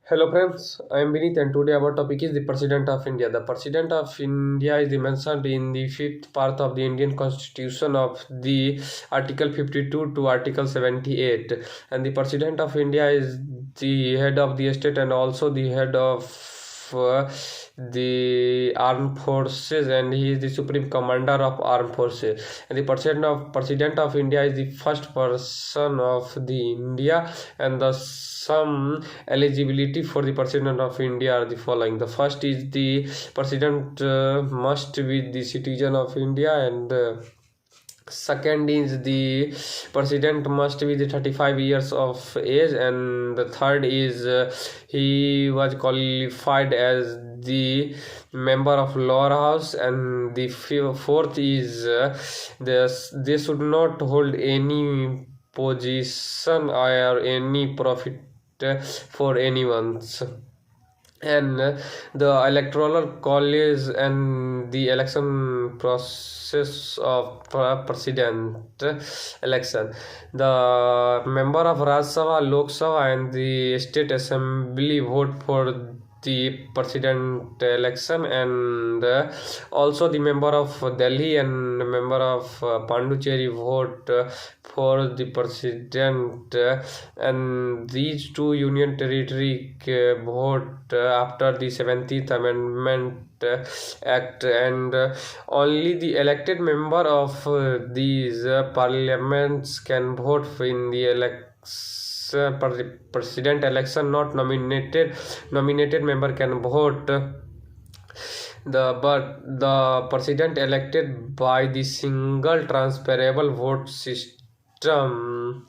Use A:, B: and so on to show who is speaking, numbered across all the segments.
A: Hello friends, I am Vineet and today our topic is the President of India. The President of India is mentioned in the fifth part of the Indian Constitution of the Article 52 to Article 78, and the President of India is the head of the state and also the head of the armed forces, and he is the supreme commander of armed forces. And the president of India is the first person of the India, and the some eligibility for the president of India are the following. The first is the president must be the citizen of India, and second is the president must be the 35 years of age, and the third is he was qualified as the member of lower house, and the fourth is they should not hold any position or any profit for anyone's. And the electoral college and the election process of president election, the member of Rajya Sabha, Lok Sabha and the state assembly vote for the president election, and also the member of Delhi and member of Pondicherry vote for the president, and these two union territory vote after the 17th Amendment Act, and only the elected member of these parliaments can vote in the president election. Not nominated member can vote. The president elected by the single transferable vote system,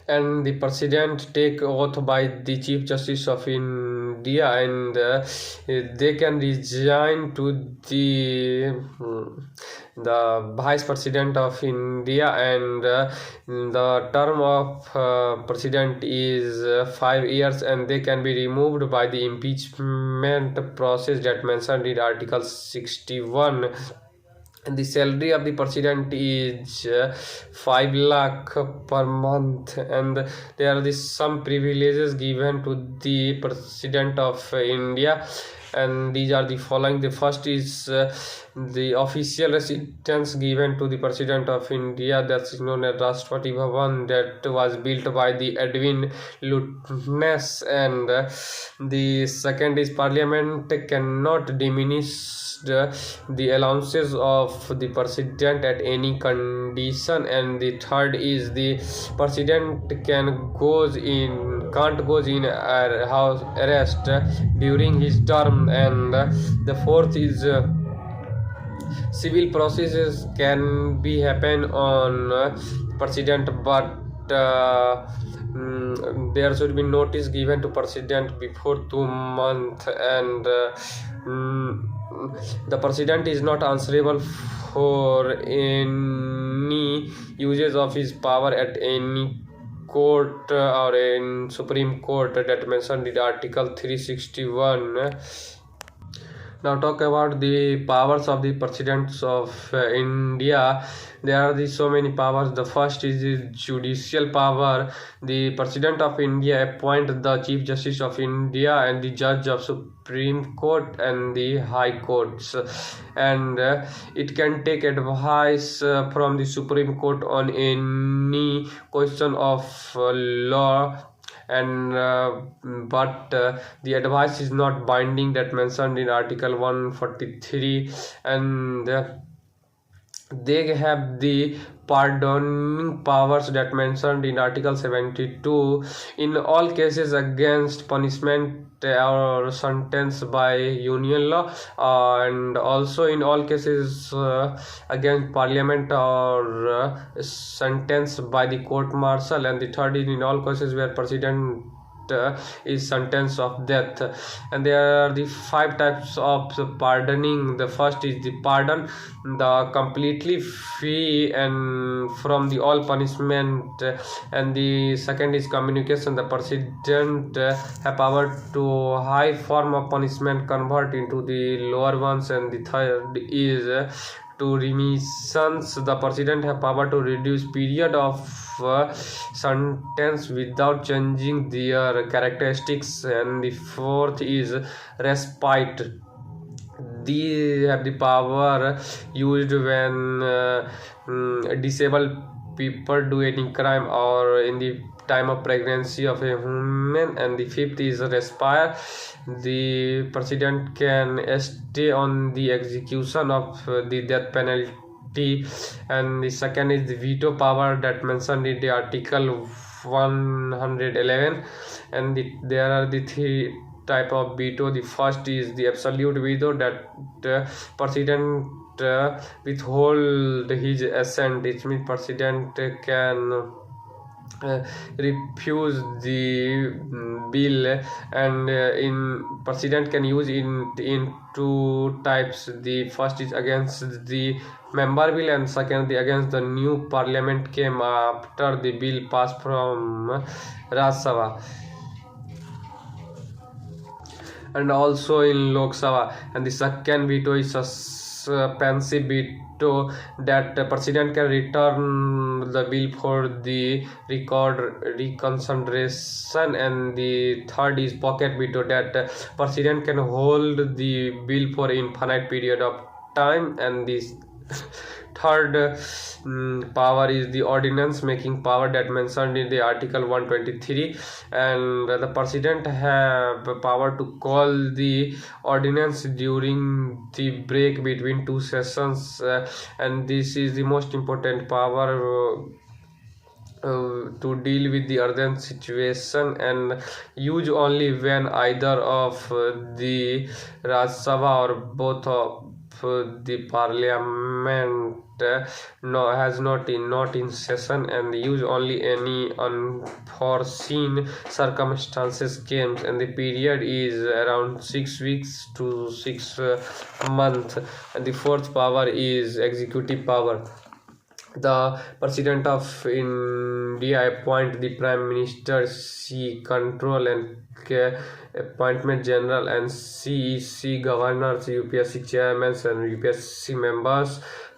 A: and the president take oath by the Chief Justice of India, and they can resign to the Vice President of India, and the term of president is 5 years, and they can be removed by the impeachment process that mentioned in Article 61. And the salary of the president is 5 lakh per month, and there are some privileges given to the president of India, and these are the following. The first is the official residence given to the president of India, that is known as Rashtrapati Bhavan, that was built by the Edwin Lutyens, and the second is parliament cannot diminish the allowances of the president at any condition, and the third is the president can't goes in house arrest during his term, and the fourth is civil processes can be happen on president, but there should be notice given to president before 2 months, and the president is not answerable for any uses of his power at any court or in Supreme Court that mentioned in Article 361. Now talk about the powers of the presidents of India. There are so many powers. The first is the judicial power. The president of India appoint the Chief Justice of India and the judge of Supreme Court and the High Courts, and it can take advice from the Supreme Court on any question of law, and but the advice is not binding, that mentioned in Article 143, and they have the pardoning powers that mentioned in Article 72 in all cases against punishment or sentence by union law, and also in all cases against parliament or sentence by the court martial, and the third is in all cases where president is sentence of death. And there are the 5 types of pardoning. The first is the pardon, the completely free and from the all punishment, and the second is communication. The president have power to high form of punishment convert into the lower ones, and the third is to remissions, the president have power to reduce period of sentence without changing their characteristics. And the fourth is respite. They have the power used when disabled people do any crime or in the time of pregnancy of a woman. And the fifth is respire. The president can stay on the execution of the death penalty. And the second is the veto power that mentioned in the article 111. And there are the three type of veto. The first is the absolute veto, that president withhold his assent. It means president can refuse the bill. And in president can use in two types. The first is against the member bill, and second the against the new parliament came after the bill passed from Raj Sabha and also in Lok Sabha. And the second veto is suspensive veto, that the president can return the bill for the reconsideration. And the third is pocket veto, that president can hold the bill for infinite period of time. And this third power is the ordinance making power that mentioned in the article 123. And the president have power to call the ordinance during the break between two sessions. And this is the most important power to deal with the urgent situation, and use only when either of the Raj Sabha or both of the parliament has not in session, and use only any unforeseen circumstances comes. And the period is around 6 weeks to 6 months. And the fourth power is executive power. The president of India appoint the prime minister, C control and appointment general, and CEC governors, UPSC chairmen and UPSC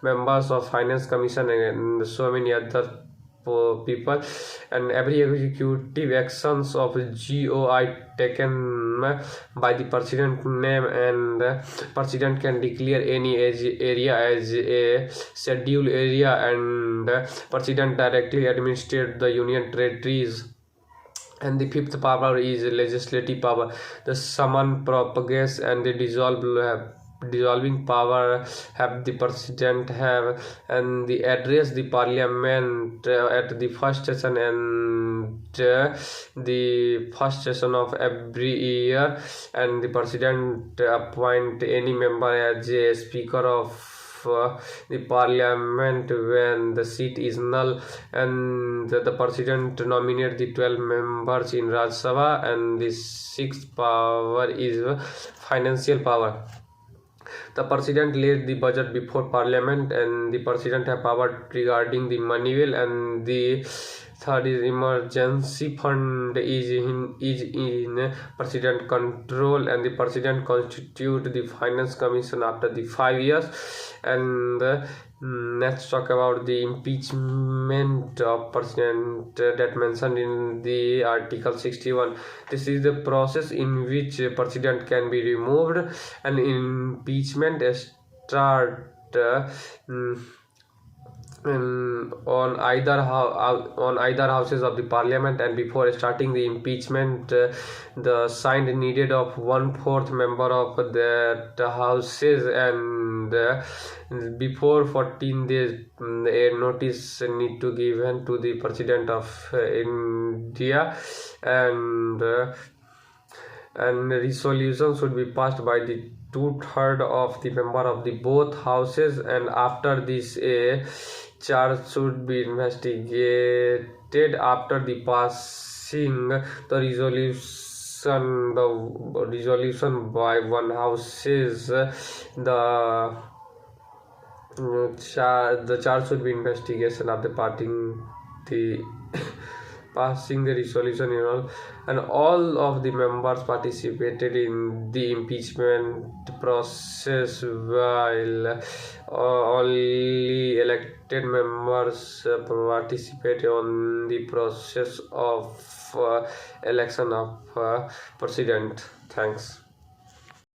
A: members of finance commission, and so many other people. And every executive actions of GOI taken by the president name, and president can declare any area as a scheduled area, and president directly administer the union territories. And the fifth power is legislative power. The summon, propagate, and the dissolving power have the president have, and the address the parliament at the first session and the first session of every year. And the president appoint any member as a speaker of the parliament when the seat is null. And the president nominate the 12 members in Raj Sabha. And the sixth power is financial power. The president lays the budget before parliament, and the president have power regarding the money bill. And the third is emergency fund is in president control, and the president constitute the finance commission after the 5 years. And let's talk about the impeachment of president that mentioned in the article 61. This is the process in which president can be removed, and impeachment start on either houses of the parliament. And before starting the impeachment, the sign needed of 1/4 member of the houses, and before 14 days a notice need to given to the president of India. And resolution should be passed by the 2/3 of the member of the both houses. And after this a charge should be investigated. After the passing the resolution by one houses, the charge should be investigation of the passing the resolution, and all of the members participated in the impeachment process while only elected members participate on the process of election of president. Thanks.